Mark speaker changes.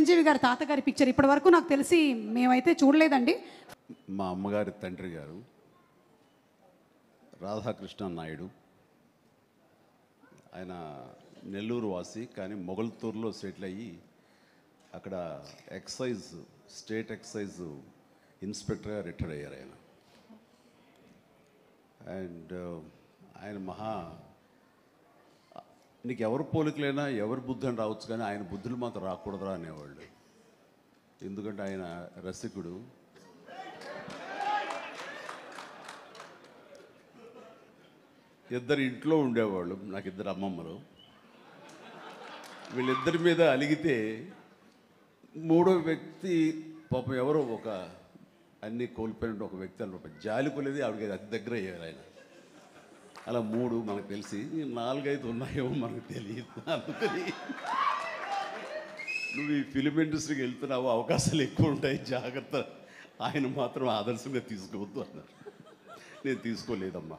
Speaker 1: చిరంజీవి గారి తాతగారి పిక్చర్ ఇప్పటి వరకు నాకు తెలిసి మేమైతే చూడలేదండి.
Speaker 2: మా అమ్మగారి తండ్రి గారు రాధాకృష్ణ నాయుడు. ఆయన నెల్లూరు వాసి, కానీ మొగల్తూరులో సెటిల్ అయ్యి అక్కడ స్టేట్ ఎక్సైజ్ ఇన్స్పెక్టర్గా రిటైర్ అయ్యారు ఆయన. అండ్ ఆయన నీకు ఎవరు పోలికలైనా ఎవరి బుద్ధి అని రావచ్చు, కానీ ఆయన బుద్ధులు మాత్రం రాకూడదురా అనేవాళ్ళు. ఎందుకంటే ఆయన రసికుడు. ఇద్దరు ఇంట్లో ఉండేవాళ్ళు, నాకు ఇద్దరు అమ్మమ్మలు. వీళ్ళిద్దరి మీద అలిగితే మూడో వ్యక్తి పాపం ఎవరో ఒక అన్నీ కోల్పోయిన ఒక వ్యక్తి అనమాట, జాలి కొలేది ఆవిడకి అతి దగ్గర అయ్యారు ఆయన. అలా మూడు మనకు తెలిసి 4-5 ఉన్నాయేమో మనకు తెలియదు. అందుకని నువ్వు ఈ ఫిలిం ఇండస్ట్రీకి వెళ్తున్నావు, అవకాశాలు ఎక్కువ ఉంటాయి, జాగ్రత్త. ఆయన మాత్రం ఆదర్శంగా తీసుకోవద్దు అన్నారు. నేను తీసుకోలేదమ్మా.